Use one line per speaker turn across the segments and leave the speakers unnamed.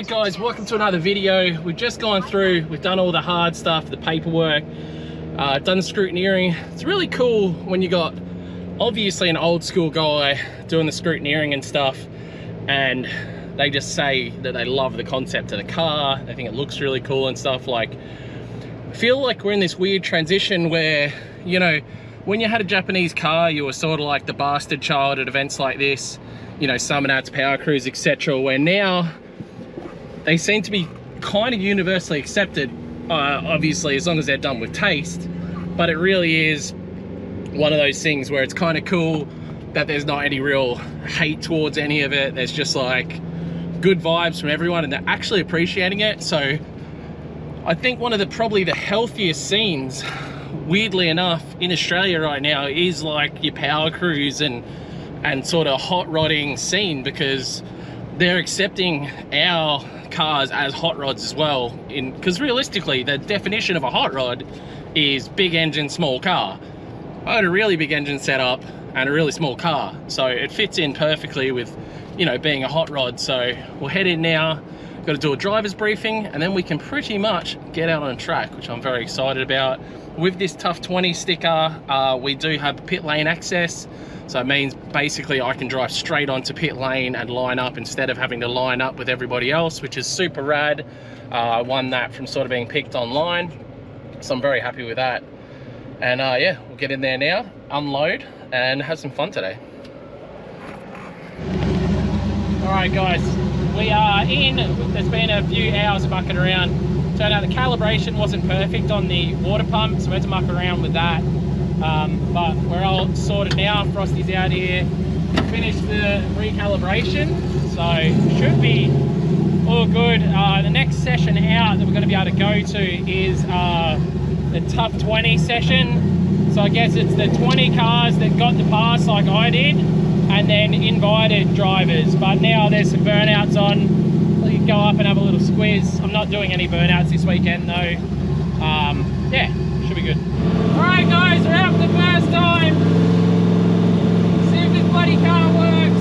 Alright guys, welcome to another video. We've just gone through, we've done all the hard stuff, the paperwork, done the scrutineering. It's really cool when you got obviously an old school guy doing the scrutineering and stuff, and they just say that they love the concept of the car, they think it looks really cool and stuff. Like, I feel like we're in this weird transition where, you know, when you had a Japanese car, you were sort of like the bastard child at events like this, you know, Summer Nats, Power Cruise, etc. Where now they seem to be kind of universally accepted, obviously as long as they're done with taste. But it really is one of those things where it's kind of cool that there's not any real hate towards any of it. There's just like good vibes from everyone and they're actually appreciating it. So I think one of the probably the healthiest scenes, weirdly enough, in Australia right now is like your Power Cruise and sort of hot rodding scene, because they're accepting our cars as hot rods as well. Because realistically, the definition of a hot rod is big engine, small car. I had a really big engine setup and a really small car, so it fits in perfectly with, you know, being a hot rod. So we'll head in now, got to do a driver's briefing, and then we can pretty much get out on track, which I'm very excited about. With this Tough 20 sticker, we do have pit lane access. So it means basically I can drive straight onto pit lane and line up instead of having to line up with everybody else, which is super rad. I won that from sort of being picked online, so I'm very happy with that. And yeah, we'll get in there now, unload, and have some fun today. All right guys, we are in. There's been a few hours mucking around. Turned out the calibration wasn't perfect on the water pump, so we had to muck around with that. But we're all sorted now. Frosty's out here, finished the recalibration, so should be all good. The next session out that we're going to be able to go to is the Tough 20 session. So I guess it's the 20 cars that got the pass like I did, and then invited drivers. But now there's some burnouts on. We can go up and have a little squiz. I'm not doing any burnouts this weekend though. Yeah, should be good. Alright guys, we're out for the first time. See if this bloody car works.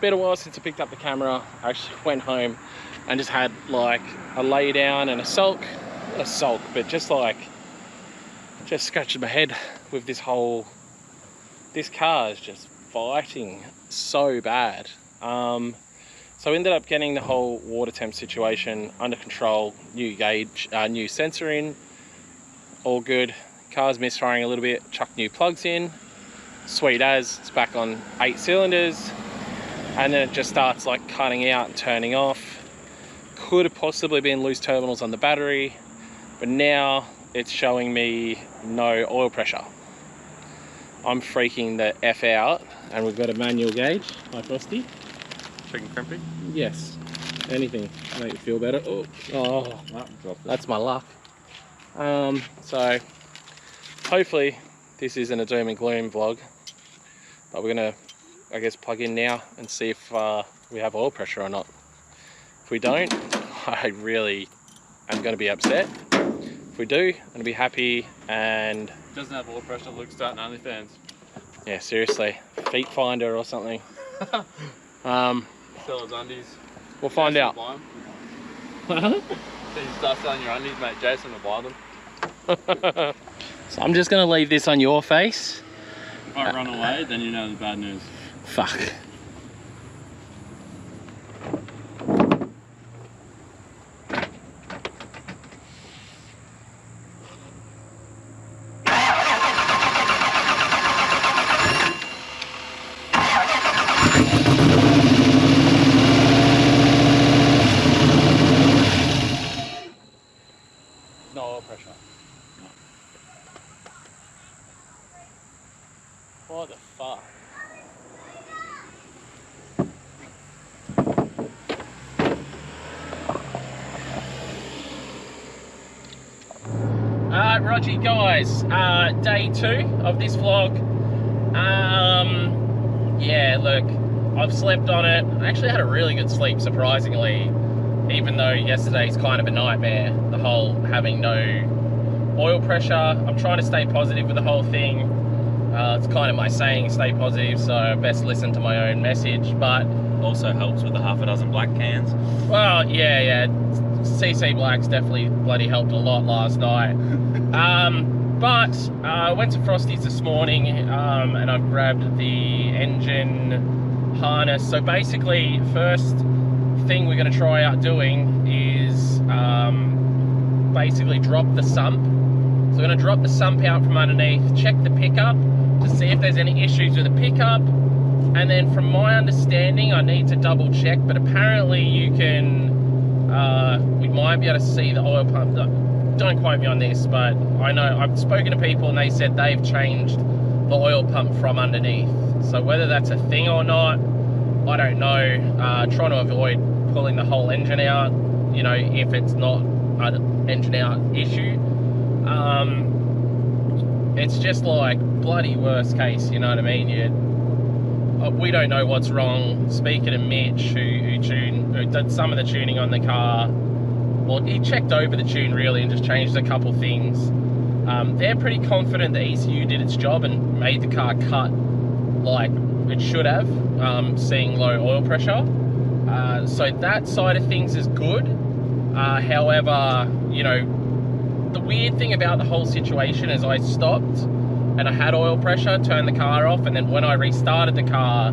been a while since I picked up the camera. I actually went home and just had like a lay down and a sulk. Not a sulk, but just scratching my head with this car is just fighting so bad. So I ended up getting the whole water temp situation under control, new gauge, new sensor in, all good. Car's misfiring a little bit, chucked new plugs in, sweet as, it's back on 8 cylinders, and then it just starts like cutting out and turning off. Could have possibly been loose terminals on the battery, but now it's showing me no oil pressure. I'm freaking the F out, and we've got a manual gauge. Hi Frosty.
Chicken crimpy?
Yes, anything to make you feel better. Oh, that's my luck. So hopefully this isn't a doom and gloom vlog, but we're gonna, I guess, plug in now and see if we have oil pressure or not. If we don't, I really am gonna be upset. If we do, I'm gonna be happy. And
doesn't have oil pressure, Luke's starting OnlyFans.
Yeah, seriously, feet finder or something.
Sell his undies.
We'll find out.
So you start selling your undies, mate. Jason will buy them.
So I'm just gonna leave this on your face.
If I run away, then you know the bad news.
Fuck.
No oil pressure. No.
What the fuck? Roger guys, day 2 of this vlog. Yeah, look, I've slept on it. I actually had a really good sleep, surprisingly, even though yesterday's kind of a nightmare, the whole having no oil pressure. I'm trying to stay positive with the whole thing. It's kind of my saying, stay positive, so I best listen to my own message, but
Also helps with the half a dozen black cans.
well, yeah, CC Blacks definitely bloody helped a lot last night. But I went to Frosty's this morning, and I've grabbed the engine harness. So basically, first thing we're going to try out doing is basically drop the sump. So we're going to drop the sump out from underneath, check the pickup to see if there's any issues with the pickup. And then from my understanding, I need to double check, but apparently you can, we might be able to see the oil pump. Don't quote me on this, but I know I've spoken to people and they said they've changed the oil pump from underneath. So whether that's a thing or not, I don't know. Trying to avoid pulling the whole engine out, you know, if it's not an engine out issue. It's just like bloody worst case, you know what I mean? We don't know what's wrong. Speaking to Mitch, who did some of the tuning on the car, well, he checked over the tune really and just changed a couple things. They're pretty confident the ECU did its job and made the car cut like it should have, seeing low oil pressure. So that side of things is good. However, you know, the weird thing about the whole situation is I stopped and I had oil pressure, turned the car off, and then when I restarted the car,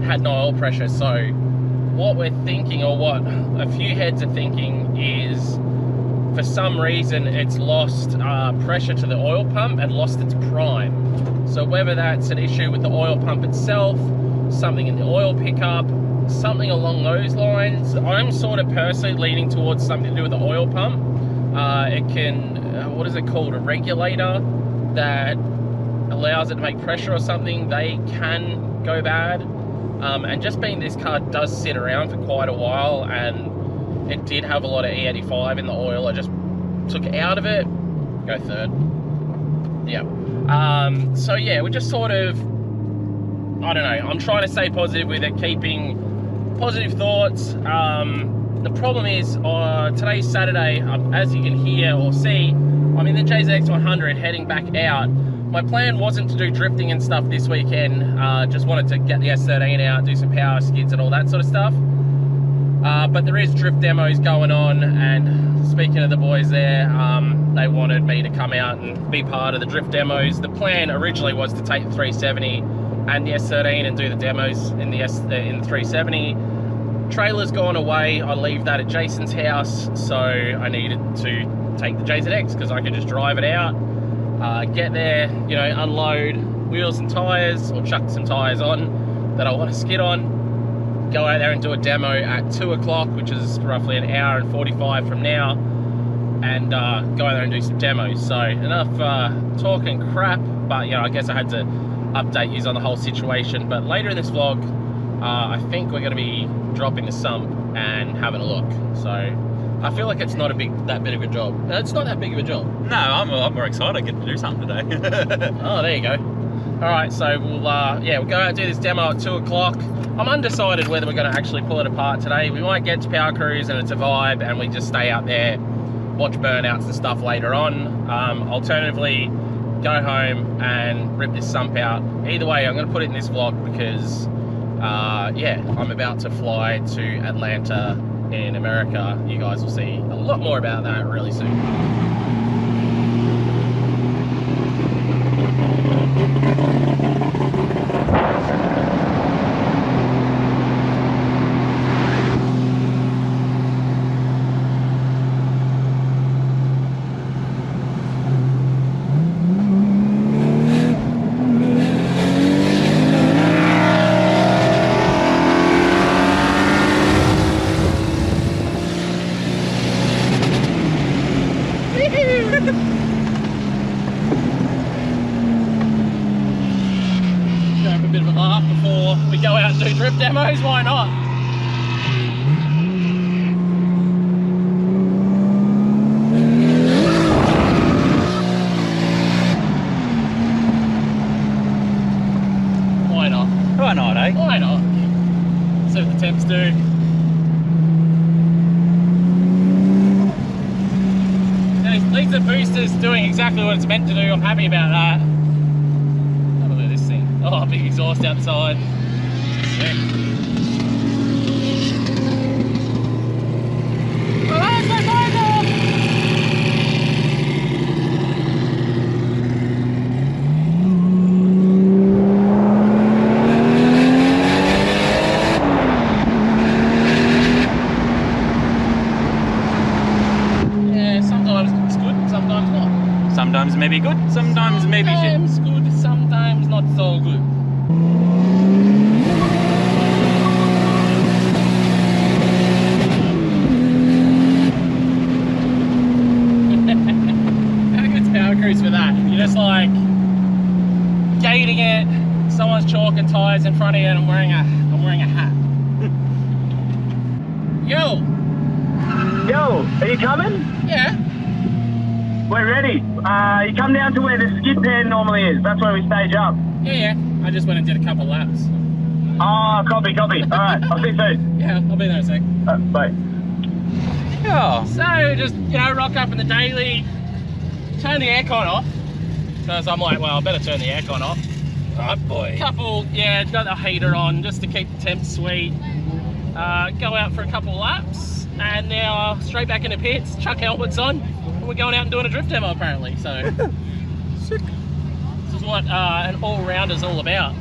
had no oil pressure. So what we're thinking, or what a few heads are thinking, is for some reason it's lost pressure to the oil pump and lost its prime. So whether that's an issue with the oil pump itself, something in the oil pickup, something along those lines, I'm sort of personally leaning towards something to do with the oil pump. It can, what is it called, a regulator that allows it to make pressure or something, they can go bad. And just being this car does sit around for quite a while, and it did have a lot of E85 in the oil, I just took it out of it. Go third. Yeah. So yeah, we're just sort of, I don't know, I'm trying to stay positive with it, keeping positive thoughts. The problem is, today's Saturday, as you can hear or see, I'm in the JZX100 heading back out. my plan wasn't to do drifting and stuff this weekend. Just wanted to get the S13 out, do some power skids and all that sort of stuff. But there is drift demos going on, and speaking of the boys there, they wanted me to come out and be part of the drift demos. The plan originally was to take the 370 and the S13 and do the demos in the 370. Trailer's gone away. I leave that at Jason's house, so I needed to take the JZX because I could just drive it out, get there, you know, unload wheels and tires, or chuck some tires on that I want to skid on, go out there and do a demo at 2 o'clock, which is roughly an hour and 45 from now, and go out there and do some demos. So enough talking crap, but you know, I guess I had to update you on the whole situation. But later in this vlog, I think we're going to be dropping the sump and having a look. So I feel like it's not that big of a job. It's not that big of a job.
No, I'm a lot more excited. I get to do something today.
Oh, there you go. All right, so we'll yeah, we'll go out and do this demo at 2 o'clock. I'm undecided whether we're going to actually pull it apart today. We might get to Power Cruise and it's a vibe, and we just stay out there, watch burnouts and stuff later on. Alternatively, go home and rip this sump out. Either way, I'm going to put it in this vlog because yeah, I'm about to fly to Atlanta in America. You guys will see a lot more about that really soon. We go out and do drift demos, why not? Why not?
Why not, eh?
Why not? See what the temps do. At least the booster's doing exactly what it's meant to do. I'm happy about that. Have a look at this thing. Oh, big exhaust outside. Sick. Yeah, sometimes it's good, sometimes not.
Sometimes maybe good, sometimes maybe shit.
Sometimes good, sometimes not so good. For that, you're just like gating it. Someone's chalking tires in front of you, and I'm wearing a hat. Yo,
are you coming?
yeah.
We're ready. You come down to where the skid pan normally is. That's where we stage up.
Yeah. I just went and did a couple laps.
Oh, copy. All right, I'll see you soon.
Yeah, I'll be there in a sec.
Bye.
Yeah.
So just, you know, rock up in the daily, turn the aircon off, because I'm like, well, I better turn the aircon off.
Right, boy.
Yeah, got the heater on just to keep the temp sweet. Go out for a couple laps, and now straight back into pits, chuck helmets on, and we're going out and doing a drift demo apparently. So
Sick.
this is what an all-rounder's all about.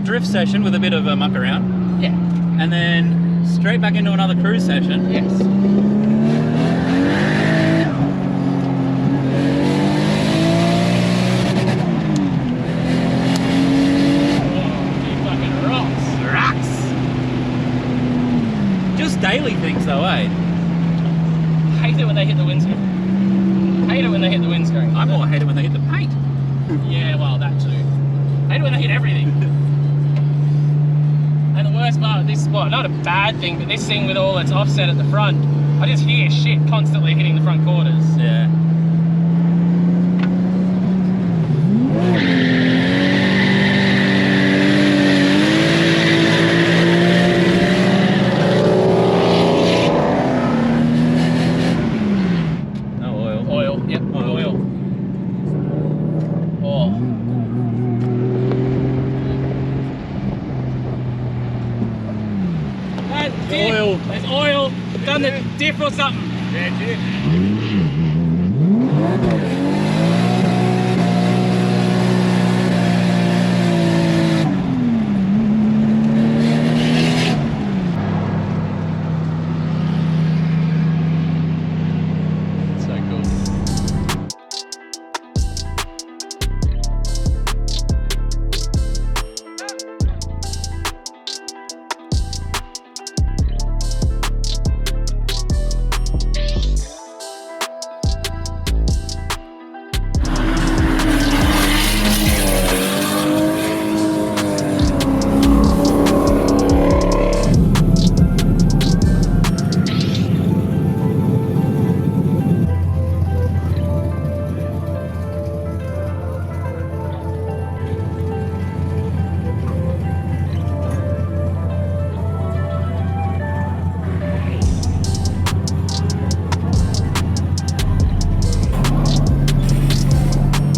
drift session with a bit of a muck around,
Yeah.
and then straight back into another cruise session.
Yes.
Just daily things though, eh?
Hate it when they hit the windscreen. Hate it when they hit the windscreen.
I more hate it when they hit the paint.
Yeah, well, that too. Hate it when they hit everything. And the worst part, this is what, not a bad thing, but this thing with all its offset at the front, I just hear shit constantly hitting the front quarters.
Yeah. No oil.
Oil, yep, oil. Oh. That's it.
Oil.
There's oil. Done the diff or something.
That's it.
So cool.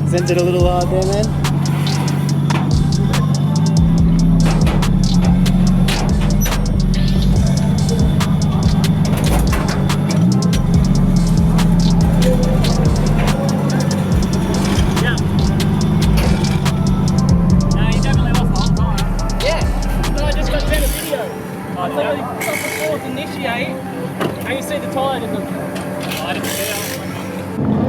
Sent it a little hard there, man.
Yeah, no, I just got sent a video. I literally stop the fourth, initiate, and you see the tire in the... I didn't see it.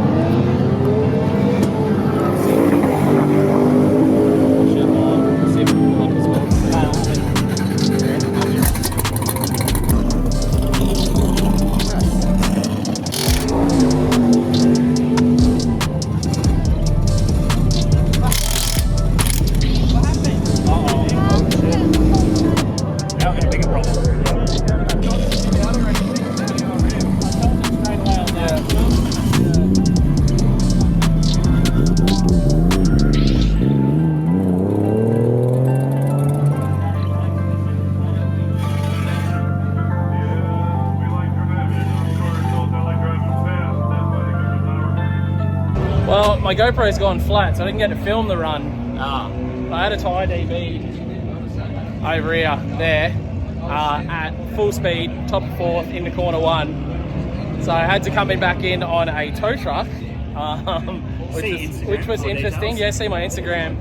Well, my GoPro's gone flat, so I didn't get to film the run. I had a Thai DB over here, there, at full speed, top of fourth, into corner one. So I had to come back in on a tow truck, which was interesting. Yeah, see my Instagram.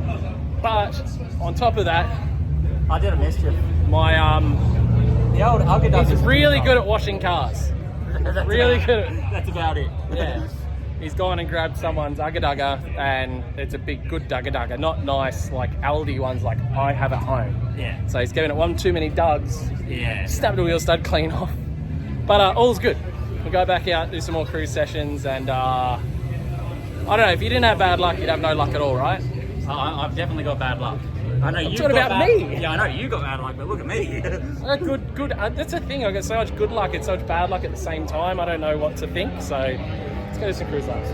But on top of that,
I did a mischief.
my
The old Ugga Dugga.
he's really good at washing cars. Really good at,
That's about it.
yeah. He's gone and grabbed someone's Ugga Dugga, and it's a big, good Ugga Dugga, not nice like Aldi ones like I have at home.
Yeah.
So he's giving it one too many dugs,
Yeah.
stabbed a wheel stud clean off. But all's good. We'll go back out, do some more cruise sessions, and I don't know, if you didn't have bad luck, you'd have no luck at all, right?
I've definitely got bad luck. I know you've
talking
got
about
bad,
me.
Yeah, I know you got bad luck, but look at me.
Good. That's the thing, I got so much good luck and so much bad luck at the same time, I don't know what to think, so let's go do some cruise laps.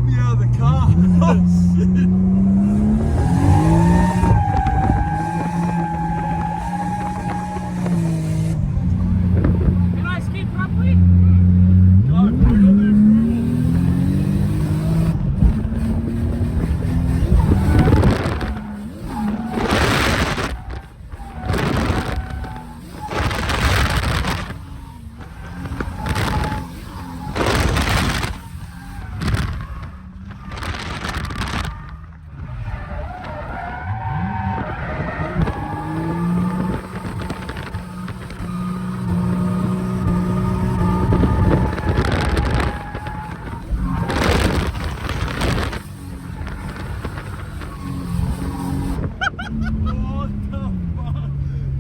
me out of the car. Oh shit.
Can I skip properly?
No, we got the approval.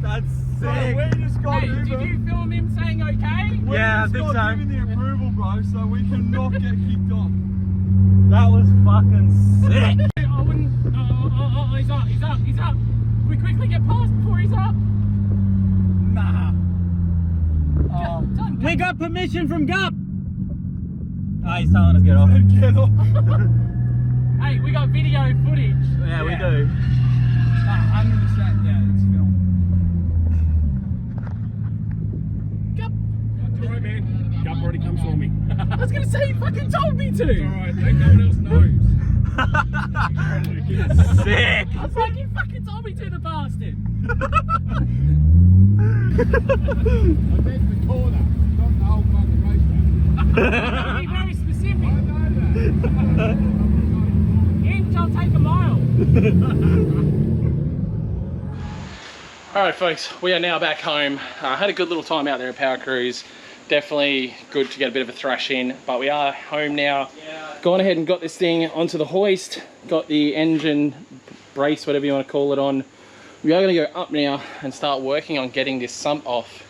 That's sick. We just got
Hey, did you film him saying okay?
Yeah, I think so. Giving the approval, bro, so we cannot get kicked off.
That was fucking sick.
I wouldn't. Oh, he's up. We quickly get past before he's up.
Nah.
Done.
We got permission from Gup. Oh, he's telling us to get off.
Get off.
Hey, we got video footage.
Yeah, we do.
100%, yeah, it's filmed.
Alright, man. Gup already comes for me.
I was gonna say, he fucking told me to.
Alright, no one else knows.
Sick.
I was like, you fucking told me to, the bastard.
I meant the corner, not the whole fucking racetrack.
Be very specific.
I know that.
Inch, I'll take a mile. Alright folks, we are now back home. Had a good little time out there at Power Cruise. Definitely good to get a bit of a thrash in, but we are home now. Gone ahead and got this thing onto the hoist, got the engine brace, whatever you want to call it, on. We are going to go up now and start working on getting this sump off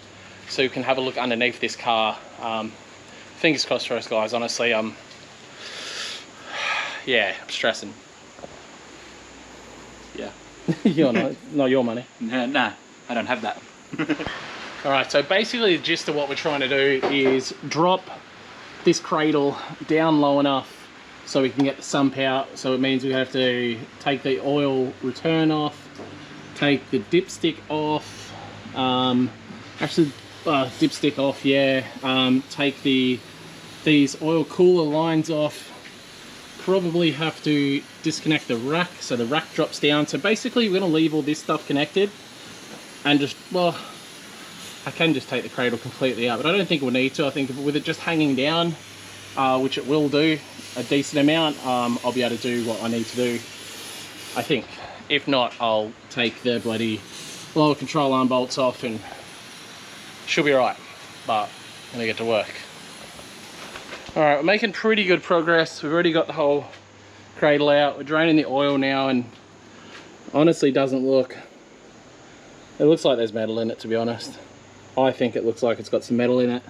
so you can have a look underneath this car. Fingers crossed for us guys, honestly. Yeah, I'm stressing. Yeah. Not your money.
Nah, I don't have that.
Alright, so basically the gist of what we're trying to do is drop this cradle down low enough so we can get the sump out. So it means we have to take the oil return off, take the dipstick off, dipstick off, yeah, take these oil cooler lines off, probably have to disconnect the rack so the rack drops down. So basically we're going to leave all this stuff connected and just, well, I can just take the cradle completely out, but I don't think we'll need to. I think with it just hanging down, which it will do a decent amount, I'll be able to do what I need to do, I think. If not, I'll take the bloody lower control arm bolts off and she'll be right, but I'm gonna get to work. All right, we're making pretty good progress. We've already got the whole cradle out. We're draining the oil now, and honestly doesn't look, it looks like there's metal in it, to be honest. I think it looks like it's got some metal in it.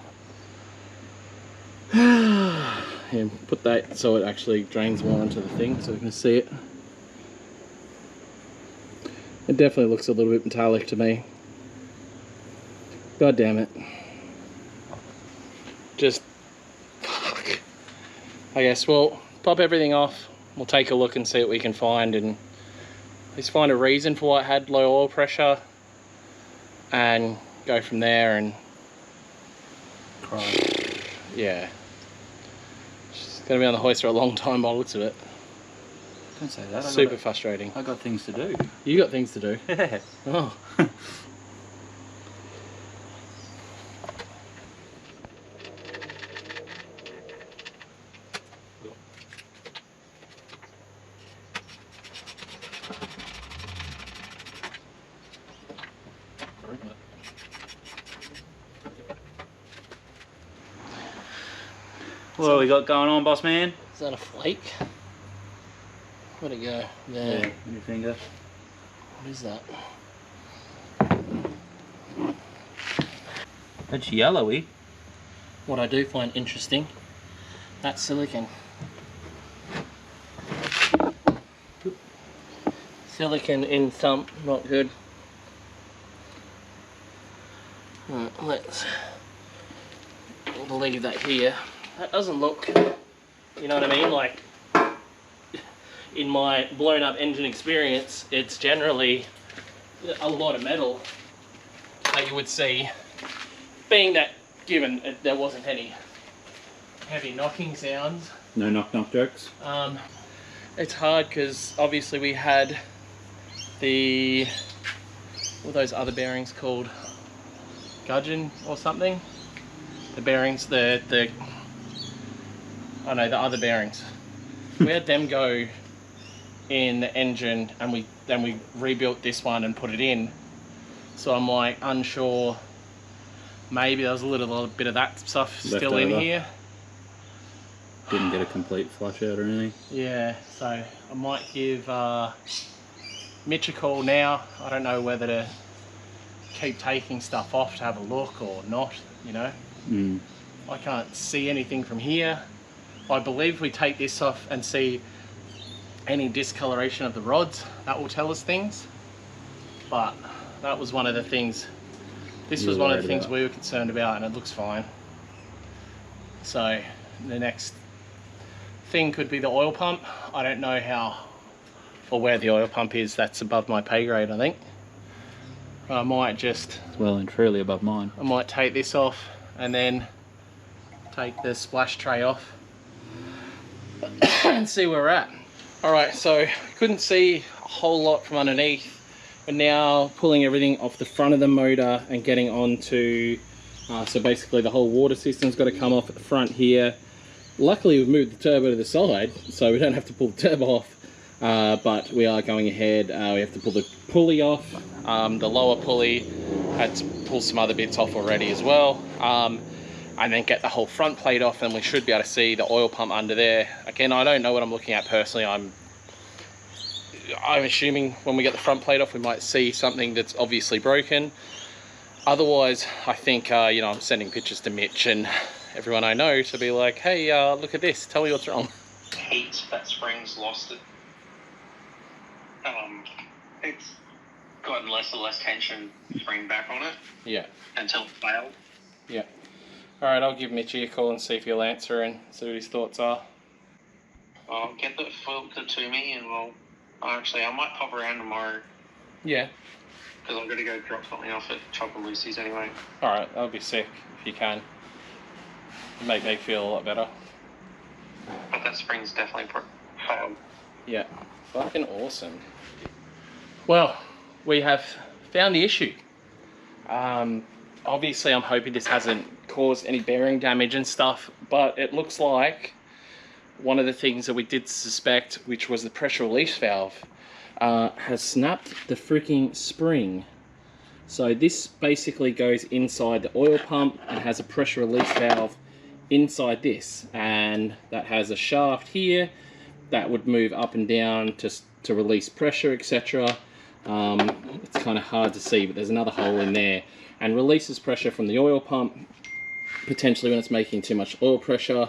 And put that so it actually drains more into the thing so we can see it. It definitely looks a little bit metallic to me. God damn it. Just, fuck. I guess we'll pop everything off. We'll take a look and see what we can find, and at least find a reason for why it had low oil pressure, and go from there. And yeah, it's gonna be on the hoist for a long time by the looks of it.
Don't say that.
Super frustrating.
I got things to do.
You got things to do.
Yeah.
Oh.
What do we got going on, boss man?
Is that a flake? Where'd it go? There.
Yeah, your finger.
What is that?
That's yellowy.
What I do find interesting, that's silicon. Silicon in sump, not good. Right, let's leave that here. That doesn't look, you know what I mean, like in my blown up engine experience, it's generally a lot of metal that you would see, being that given there wasn't any heavy knocking sounds.
No knock jokes.
It's hard because obviously we had the, what are those other bearings called? Gudgeon or something? The bearings, the other bearings. We had them go in the engine, and then we rebuilt this one and put it in. So I'm like unsure, maybe there was a little bit of that stuff still in here.
Didn't get a complete flush out or anything.
Yeah, so I might give Mitch a call now. I don't know whether to keep taking stuff off to have a look or not, you know. I can't see anything from here. I believe if we take this off and see any discoloration of the rods, that will tell us things. But that was one of the things, this was one of the things we were concerned about, and it looks fine. So the next thing could be the oil pump. I don't know how or where the oil pump is. That's above my pay grade, I think. I might just,
Well and truly above mine.
I might take this off and then take the splash tray off and see where we're at. Alright, so couldn't see a whole lot from underneath. We're now pulling everything off the front of the motor and getting onto, so basically the whole water system's got to come off at the front here. Luckily we've moved the turbo to the side, so we don't have to pull the turbo off, but we are going ahead. We have to pull the pulley off. The lower pulley, had to pull some other bits off already as well, and then get the whole front plate off, and we should be able to see the oil pump under there. Again, I don't know what I'm looking at personally. I'm assuming when we get the front plate off we might see something that's obviously broken. Otherwise, I think you know, I'm sending pictures to Mitch and everyone I know to be like, hey, look at this, tell me what's wrong.
Heat, that spring's lost it. It's gotten less and less tension spring back on it.
Yeah.
Until it failed.
Yeah. Alright, I'll give Mitchy a call and see if he'll answer and see what his thoughts are.
I'll get that filter to me, and I might pop around tomorrow.
Yeah.
Because I'm going to go drop something off at Chopper Lucy's anyway.
Alright, that'll be sick if you can. It'll make me feel a lot better.
But that spring's definitely failed.
Yeah. Fucking awesome. Well, we have found the issue. Obviously I'm hoping this hasn't caused any bearing damage and stuff, but it looks like one of the things that we did suspect, which was the pressure release valve, has snapped the freaking spring. So this basically goes inside the oil pump and has a pressure release valve inside this, and that has a shaft here that would move up and down to release pressure, etc. It's kind of hard to see, but there's another hole in there, and releases pressure from the oil pump, potentially when it's making too much oil pressure.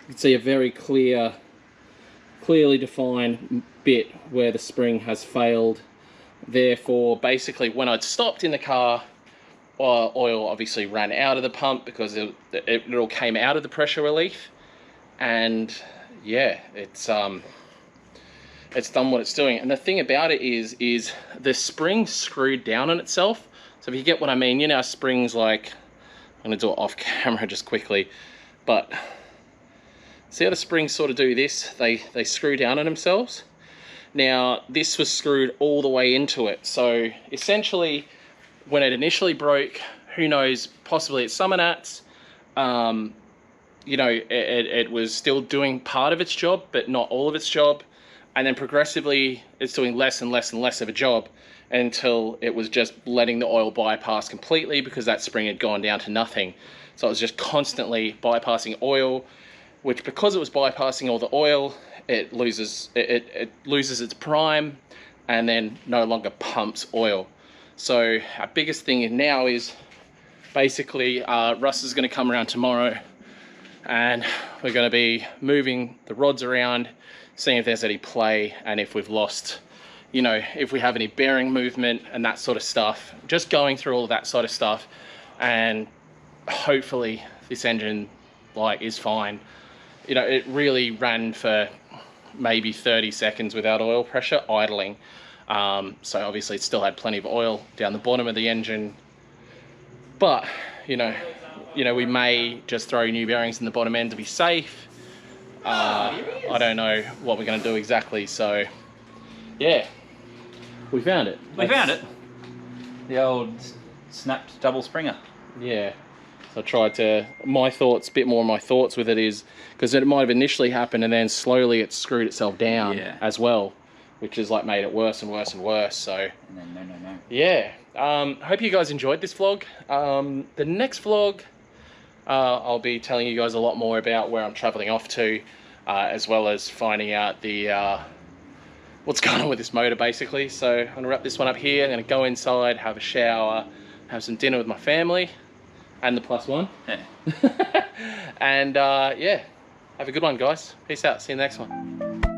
You can see a very clearly defined bit where the spring has failed. Therefore, basically when I'd stopped in the car, oil obviously ran out of the pump because it all came out of the pressure relief, and yeah, it's done what it's doing. And the thing about it is the spring screwed down on itself. So if you get what I mean, you know, springs, like, I'm gonna do it off camera just quickly, but see how the springs sort of do this? They screw down on themselves. Now this was screwed all the way into it, so essentially when it initially broke, who knows, possibly at Summernats, you know, it was still doing part of its job, but not all of its job. And then progressively, it's doing less and less and less of a job until it was just letting the oil bypass completely because that spring had gone down to nothing. So it was just constantly bypassing oil, which, because it was bypassing all the oil, it loses its prime and then no longer pumps oil. So our biggest thing now is basically Russ is going to come around tomorrow and we're going to be moving the rods around, seeing if there's any play and if we've lost, you know, if we have any bearing movement and that sort of stuff. Just going through all of that sort of stuff, and hopefully this engine, like, is fine. You know, it really ran for maybe 30 seconds without oil pressure idling. So obviously it still had plenty of oil down the bottom of the engine, but you know, we may just throw new bearings in the bottom end to be safe. I don't know what we're going to do exactly, so yeah, we found it.
We found it. The old snapped double springer.
Yeah, so I tried to, my thoughts with it is, because it might have initially happened and then slowly it screwed itself down as well, which has like made it worse and worse and worse. So
And then no.
yeah, hope you guys enjoyed this vlog. The next vlog, I'll be telling you guys a lot more about where I'm traveling off to, as well as finding out the what's going on with this motor basically. So I'm gonna wrap this one up here. I'm gonna go inside, have a shower, have some dinner with my family and the +1.
Yeah.
And yeah, have a good one, guys. Peace out. See you in the next one.